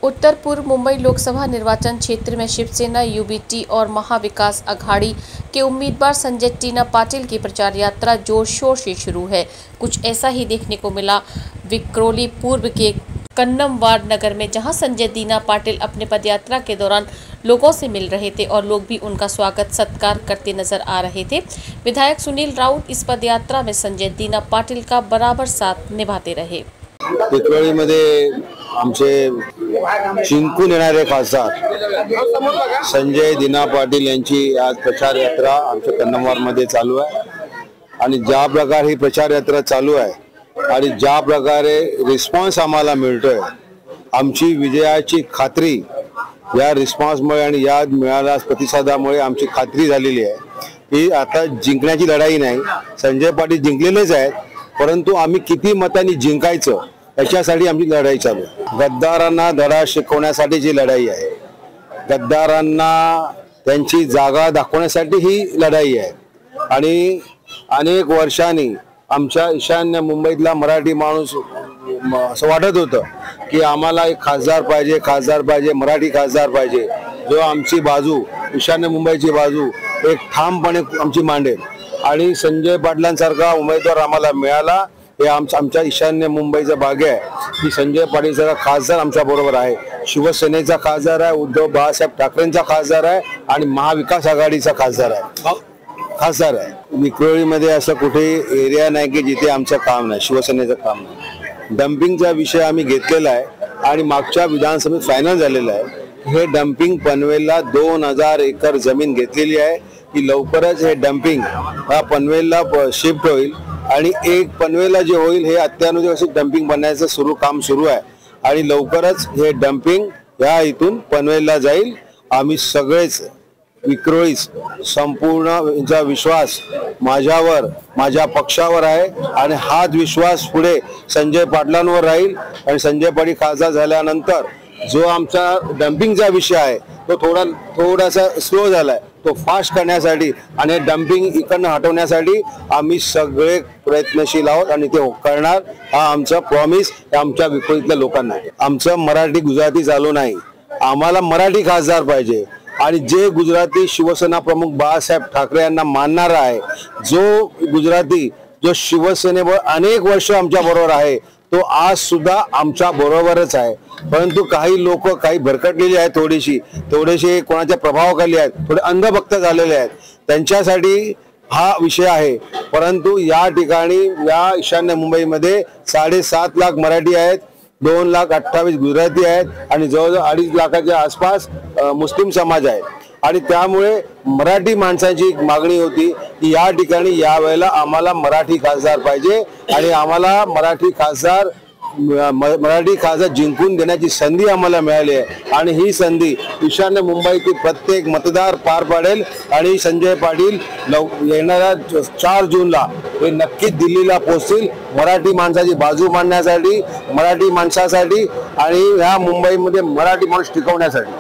उत्तर पूर्व मुंबई लोकसभा निर्वाचन क्षेत्र में शिवसेना, यूबीटी और महाविकास अघाड़ी के उम्मीदवार संजय टीना पाटिल की प्रचार यात्रा जोर शोर से शुरू है। कुछ ऐसा ही देखने को मिला विक्रोली पूर्व के कन्नम वार्ड नगर में, जहां संजय टीना पाटिल अपने पदयात्रा के दौरान लोगों से मिल रहे थे और लोग भी उनका स्वागत सत्कार करते नजर आ रहे थे। विधायक सुनील राउत इस पदयात्रा में संजय टीना पाटिल का बराबर साथ निभाते रहे। विक्रोळीमध्ये आमचे जिंकून येणारे खासदार संजय दीना पाटील यांची आज प्रचार यात्रा आमच्या कन्नमवारमध्ये चालू आहे आणि ज्या प्रकारे ही प्रचार यात्रा चालू आहे आणि ज्या प्रकारे रिस्पॉन्स आम्हाला मिळतोय, आमची विजयाची खात्री या रिस्पॉन्समुळे आणि या मिळालेल्या प्रतिसादामुळे आमची खात्री झालेली आहे की आता जिंकण्याची लढाई नाही, संजय पाटील जिंकलेलेच आहेत, परंतु आम्ही किती मतांनी जिंकायचं याच्यासाठी आमची लढाई चालू आहे। गद्दारांना धडा शिकवण्यासाठीची लढाई आहे, गद्दारांना त्यांची जागा दाखवण्यासाठी ही लढाई आहे आणि अनेक वर्षांनी आमच्या ईशान्य मुंबईतला मराठी माणूस असं वाटत होतं की आम्हाला एक खासदार पाहिजे, मराठी खासदार पाहिजे, जो आमची बाजू, ईशान्य मुंबईची बाजू एक ठामपणे आमची मांडेल आणि संजय पाटलांसारखा उमेदवार आम्हाला मिळाला हे आमच्या ईशान्य मुंबईचा भाग्य आहे की संजय पाटील सारखा खासदार आमच्या बरोबर आहे। शिवसेनेचा खासदार आहे, उद्धव बाळासाहेब ठाकरेंचा खासदार आहे आणि महाविकास आघाडीचा खासदार आहे। विक्रोळीमध्ये असं कुठे एरिया नाही की जिथे आमचं काम नाही, शिवसेनेचं काम नाही। डम्पिंगचा विषय आम्ही घेतलेला आहे आणि मागच्या विधानसभेत फायनल झालेला आहे। हे डम्पिंग पनवेलला 2000 एकर जमीन घेतलेली आहे की लवकरच हे डम्पिंग हा पनवेलला शिफ्ट होईल आणि एक पनवेलला जे होईल हे अत्याधुनिक डम्पिंग बनवायचं काम सुरू आहे आणि लवकरच हे डम्पिंग या इथून पनवेलला जाईल। आम्ही सगळेच विक्रोळीस संपूर्ण यांचा विश्वास माझ्यावर, माझ्या पक्षावर आहे आणि हाच विश्वास पुढे संजय पाटलांवर राहील आणि संजय पाटील खासदार झाल्यानंतर जो आमचा डम्पिंगचा विषय आहे तो थोडासा स्लो झालाय, तो फास्ट करण्यासाठी आणि डम्पिंग इकडनं हटवण्यासाठी आम्ही सगळे प्रयत्नशील आहोत आणि ते करणार, हा आमचा प्रॉमिस आमच्या विक्रोळीतल्या लोकांना। आमचं मराठी गुजराती चालू नाही, आम्हाला मराठी खासदार पाहिजे आणि जे गुजराती शिवसेना प्रमुख बाळासाहेब ठाकरे यांना मानणारा आहे, जो गुजराती जो शिवसेनेवर अनेक वर्ष आमच्या बरोबर आहे, तो आज सुद्धा आमच्या बरोबरच आहे। परंतु काही लोक काही भरकटलेली आहेत, थोडेसे कोणाच्या प्रभावाखाली आहेत, थोडे अंधभक्त झालेले आहेत, त्यांच्यासाठी हा विषय आहे। परंतु या ठिकाणी या ईशान्य मुंबईमध्ये 7.5 लाख मराठी आहेत, 2,28,000 गुजराती आहेत आणि जवळजवळ 2.5 लाखाच्या आसपास मुस्लिम समाज आहे आणि त्यामुळे मराठी माणसांची एक मागणी होती की या ठिकाणी यावेळेला आम्हाला मराठी खासदार पाहिजे आणि आम्हाला मराठी खासदार जिंकून देण्याची संधी आम्हाला मिळाली आहे आणि ही संधी ईशान्य मुंबईतील प्रत्येक मतदार पार पाडेल आणि संजय पाटील येणाऱ्या 4 जूनला हे नक्कीच दिल्लीला पोहोचतील मराठी माणसाची बाजू मांडण्यासाठी, मराठी माणसासाठी आणि ह्या मुंबईमध्ये मराठी माणूस टिकवण्यासाठी।